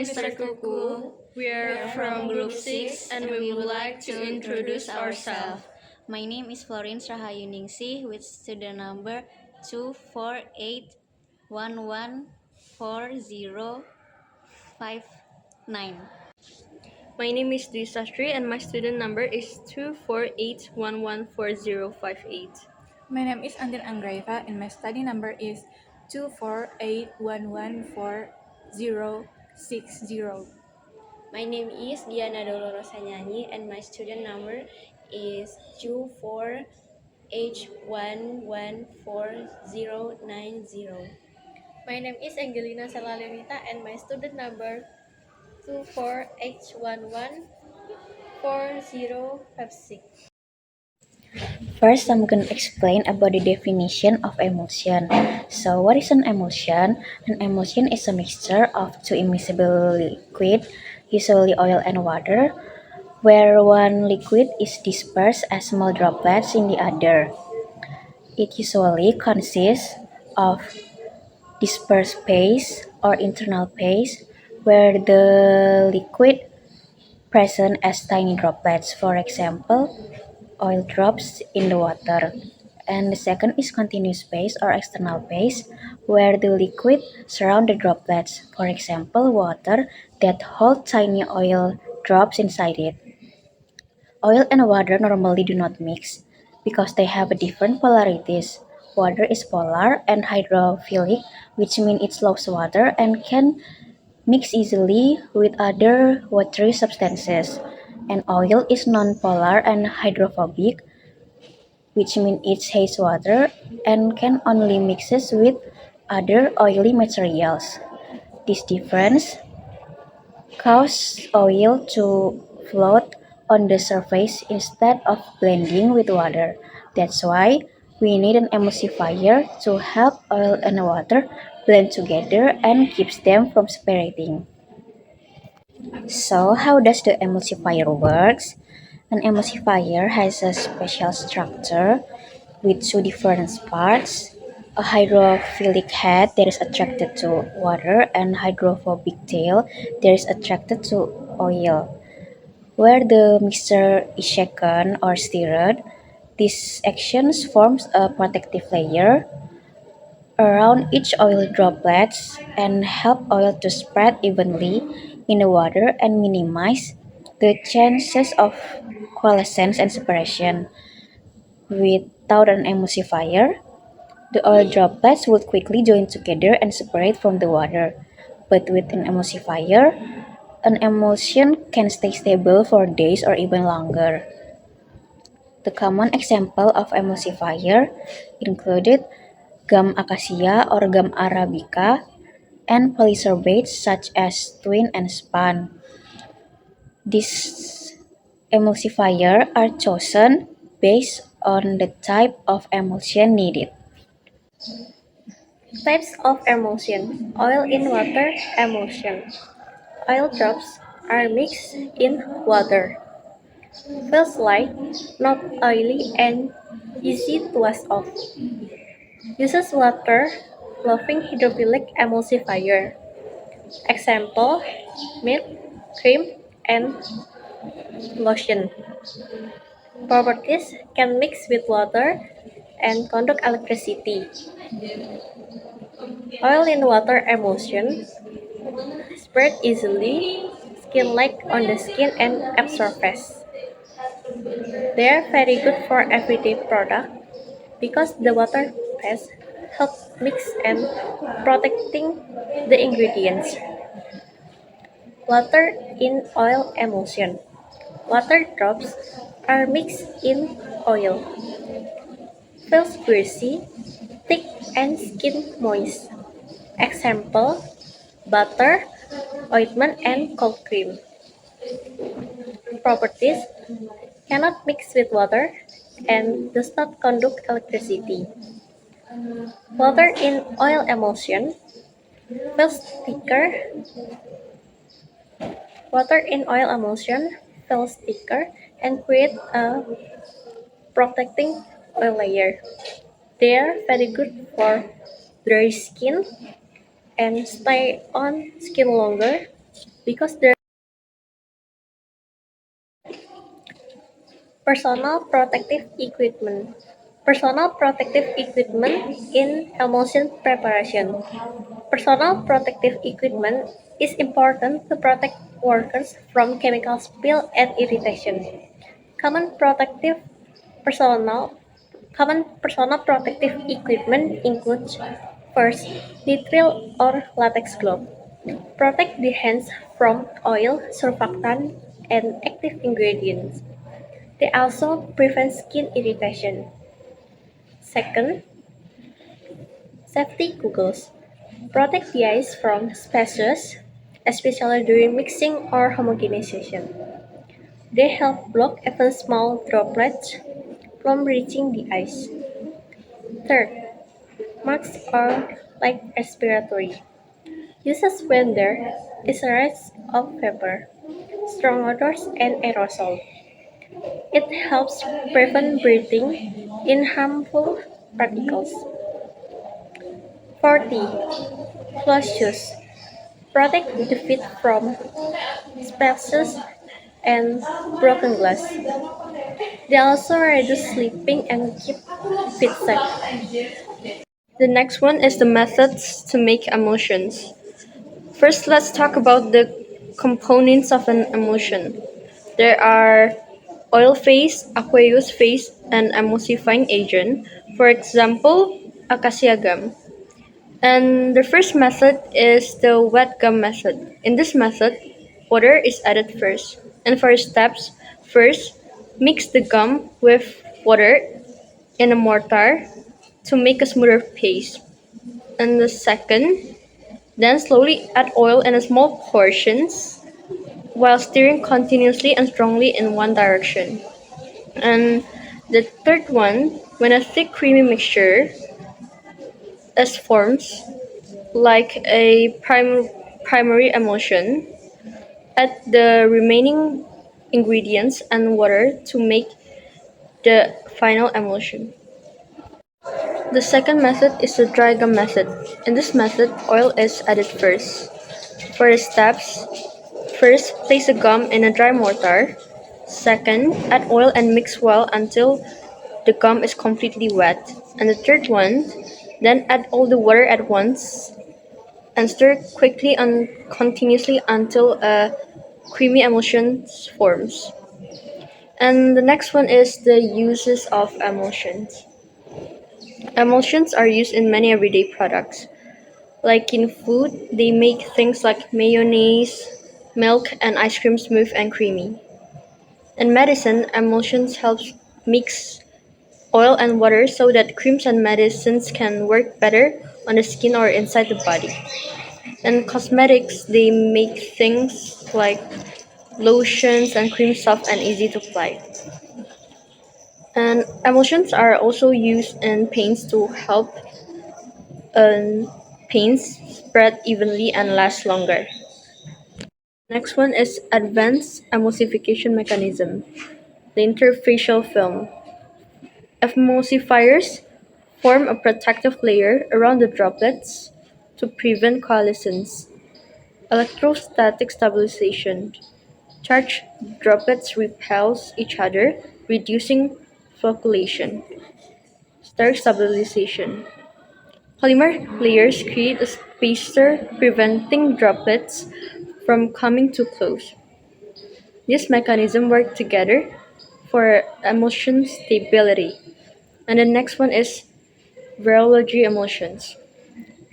Mr. Kuku. We are from Group 6 and we would like to introduce ourselves. My name is Florence Rahayuningsih with student number 248114059. My name is Dwi Sastri and my student number is 248114058. My name is Andir Anggraeva and my study number is 248114060. My name is Diana Doloro Sanyanyi and my student number is 24H114090. My name is Angelina Selalenita and my student number 24H114056. First, I'm going to explain about the definition of emulsion. So, what is an emulsion? An emulsion is a mixture of two immiscible liquid, usually oil and water, where one liquid is dispersed as small droplets in the other. It usually consists of dispersed phase or internal phase, where the liquid present as tiny droplets, for example, oil drops in the water. And the second is continuous phase or external phase, where the liquid surround the droplets, for example, water that hold tiny oil drops inside it. Oil and water normally do not mix because they have different polarities. Water is polar and hydrophilic, which means it loves water and can mix easily with other watery substances. And oil is nonpolar and hydrophobic, which means it hates water and can only mixes with other oily materials. This difference causes oil to float on the surface instead of blending with water. That's why we need an emulsifier to help oil and water blend together and keeps them from separating. So, how does the emulsifier works? An emulsifier has a special structure with two different parts. A hydrophilic head that is attracted to water and hydrophobic tail that is attracted to oil. Where the mixture is shaken or stirred, these actions forms a protective layer around each oil droplets and help oil to spread evenly in the water and minimize the chances of coalescence and separation. Without an emulsifier, the oil droplets would quickly join together and separate from the water. But with an emulsifier, an emulsion can stay stable for days or even longer. The common example of emulsifier included gum acacia or gum arabica and polysorbates such as twin and span. These emulsifiers are chosen based on the type of emulsion needed. Types of emulsion. Oil in water emulsion. Oil drops are mixed in water. Feels light, not oily, and easy to wash off. Uses water loving hydrophilic emulsifier. Example, milk, cream, and lotion. Properties can mix with water and conduct electricity. Oil in water emulsion spread easily, skin-like on the skin and absorb fast. They are very good for everyday product because the water phase helps mix and protecting the ingredients. Water in oil emulsion. Water drops are mixed in oil. Feels greasy, thick and skin moist. Example, butter, ointment and cold cream. Properties cannot mix with water and does not conduct electricity. Water in oil emulsion feels thicker. Water in oil emulsion feels thicker and create a protecting oil layer. They are very good for dry skin and stay on skin longer. because their personal protective equipment. Personal protective equipment in emulsion preparation. Personal protective equipment is important to protect workers from chemical spill and irritation. Common protective personal Common personal protective equipment includes first, nitrile or latex glove. Protect the hands from oil, surfactant, and active ingredients. They also prevent skin irritation. Second, safety goggles. Protect the eyes from splash, especially during mixing or homogenization. They help block even small droplets from reaching the eyes. Third, masks are like respiratory. Uses when there is a rise of fever, strong odors, and aerosol. It helps prevent breathing in harmful particles. 40. Closed shoes. Protect the feet from splashes and broken glass. They also reduce slipping and keep feet safe. The next one is the methods to make emulsions. First, let's talk about the components of an emulsion. There are oil phase, aqueous phase, and emulsifying agent. For example, acacia gum. And the first method is the wet gum method. In this method, water is added first. And for steps, first, mix the gum with water in a mortar to make a smoother paste. And the second, then slowly add oil in small portions while stirring continuously and strongly in one direction. And the third one, when a thick creamy mixture is forms like a primary emulsion, add the remaining ingredients and water to make the final emulsion. The second method is the dry gum method. In this method, oil is added first. For the steps, first, place the gum in a dry mortar. Second, add oil and mix well until the gum is completely wet. And the third one, then add all the water at once and stir quickly and continuously until a creamy emulsion forms. And the next one is the uses of emulsions. Emulsions are used in many everyday products. Like in food, they make things like mayonnaise, milk, and ice cream smooth and creamy. In medicine, emulsions help mix oil and water so that creams and medicines can work better on the skin or inside the body. In cosmetics, they make things like lotions and creams soft and easy to apply. And emulsions are also used in paints to help paints spread evenly and last longer. Next one is advanced emulsification mechanism, the interfacial film. Emulsifiers form a protective layer around the droplets to prevent coalescence. Electrostatic stabilization. Charged droplets repels each other, reducing flocculation. Steric stabilization. Polymer layers create a spacer preventing droplets from coming too close. These mechanisms work together for emulsion stability. And the next one is virology emulsions.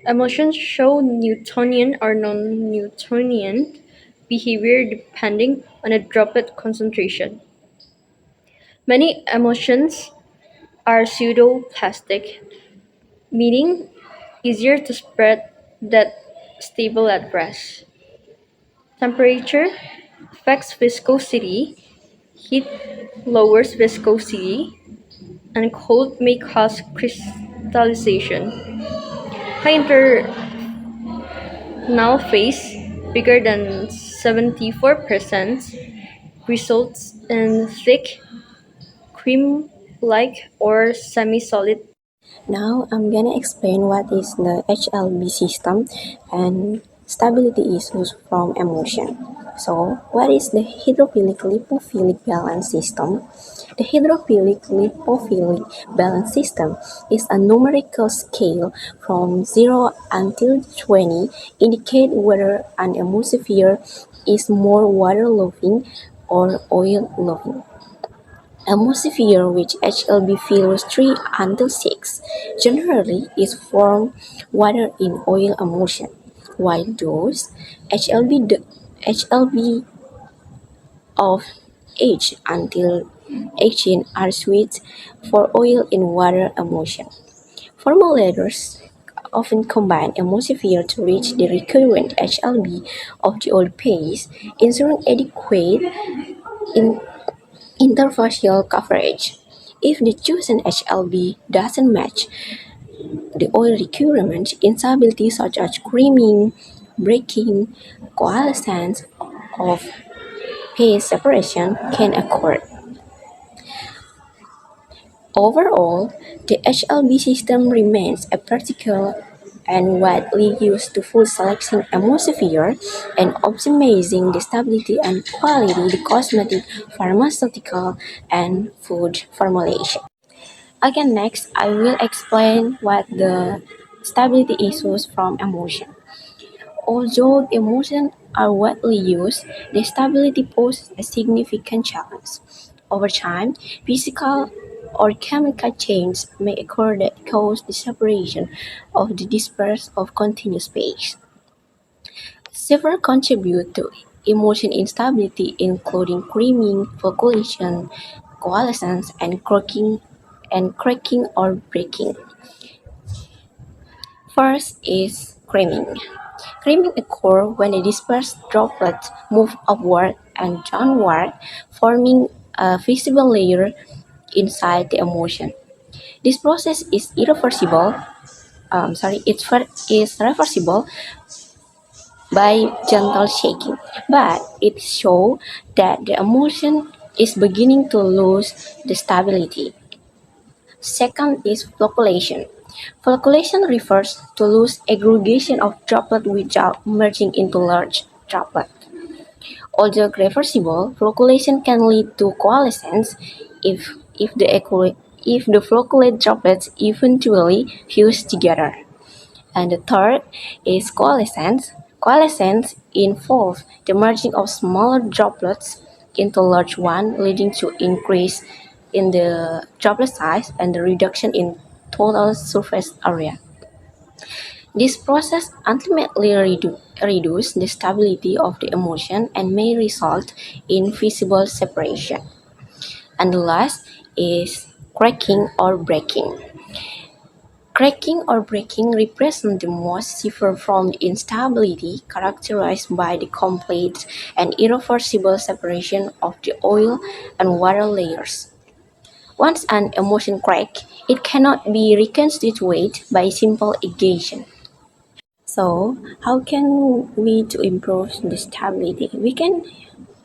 Emulsions show Newtonian or non-Newtonian behavior depending on the droplet concentration. Many emulsions are pseudoplastic, meaning easier to spread that stable at rest. Temperature affects viscosity, heat lowers viscosity, and cold may cause crystallization. High internal phase, bigger than 74%, results in thick, cream-like or semi-solid. Now I'm gonna explain what is the HLB system, and stability issues from emotion. So, what is the hydrophilic lipophilic balance system? The hydrophilic lipophilic balance system is a numerical scale from 0 until 20 indicate whether an emulsifier is more water-loving or oil-loving. Emulsifier with HLB values 3 until 6 generally is formed water in oil emulsion, while those HLB of H until 18 are sweet for oil in water emulsion. Formulators often combine emulsifier to reach the requirement HLB of the oil paste, ensuring adequate in interfacial coverage. If the chosen HLB doesn't match the oil requirement, instability such as creaming, breaking, coalescence of paste separation can occur. Overall, the HLB system remains a practical and widely used tool selecting emulsifier and optimizing the stability and quality of the cosmetic, pharmaceutical, and food formulation. Again, next, I will explain what the stability issues from emulsion. Although emulsions are widely used, their stability poses a significant challenge. Over time, physical or chemical changes may occur that cause the separation of the dispersed of continuous phase. Several contribute to emulsion instability, including creaming, flocculation, coalescence, and cracking or breaking. First is creaming. Creaming occurs when the dispersed droplets move upward and downward, forming a visible layer inside the emulsion. This process is irreversible. Is reversible by gentle shaking, but it shows that the emulsion is beginning to lose the stability. Second is flocculation. Flocculation refers to loose aggregation of droplets without merging into large droplets. Although reversible, flocculation can lead to coalescence if the flocculate droplets eventually fuse together. And the third is coalescence. Coalescence involves the merging of smaller droplets into large ones, leading to increase in the droplet size and the reduction in total surface area. This process ultimately reduces the stability of the emulsion and may result in visible separation. And the last is cracking or breaking. Cracking or breaking represents the most severe form of instability, characterized by the complete and irreversible separation of the oil and water layers. Once an emulsion cracks, it cannot be reconstituted by simple ignition. So, how can we to improve the stability? We can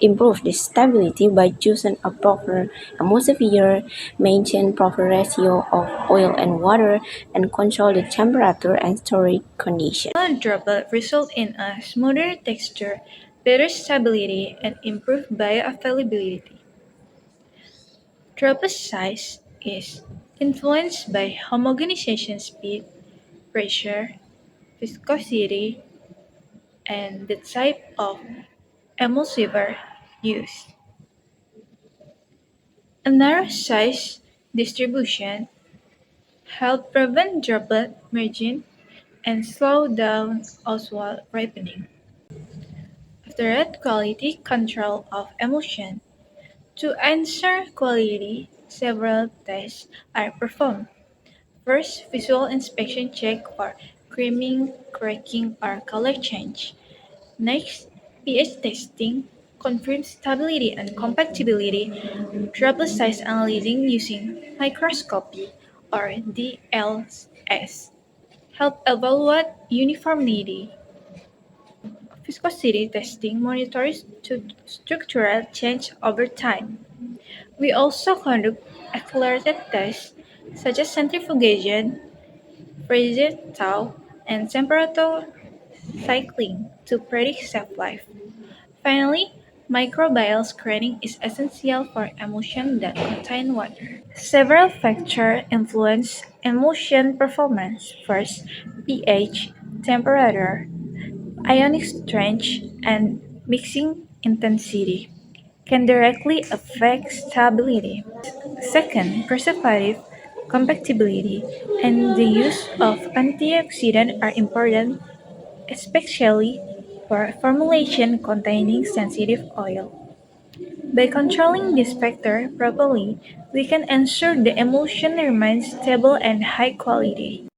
improve the stability by choosing a proper emulsifier, maintain proper ratio of oil and water, and control the temperature and storage condition. Small droplet result in a smoother texture, better stability, and improved bioavailability. Droplet size is influenced by homogenization speed, pressure, viscosity, and the type of emulsifier used. A narrow size distribution helps prevent droplet merging and slow down oswald ripening. After that, quality control of emulsion. To ensure quality, several tests are performed. First, visual inspection check for creaming, cracking, or color change. Next, pH testing confirms stability and compatibility. Droplet size analyzing using microscopy or DLS help evaluate uniformity. Viscosity testing monitors structural change over time. We also conduct accelerated tests such as centrifugation, Fraser tau, and temperature cycling to predict shelf life. Finally, microbial screening is essential for emulsions that contain water. Several factors influence emulsion performance. First, pH, temperature, ionic strength, and mixing intensity can directly affect stability. Second, preservative, compatibility, and the use of antioxidants are important, especially for formulation containing sensitive oil. By controlling this factor properly, we can ensure the emulsion remains stable and high quality.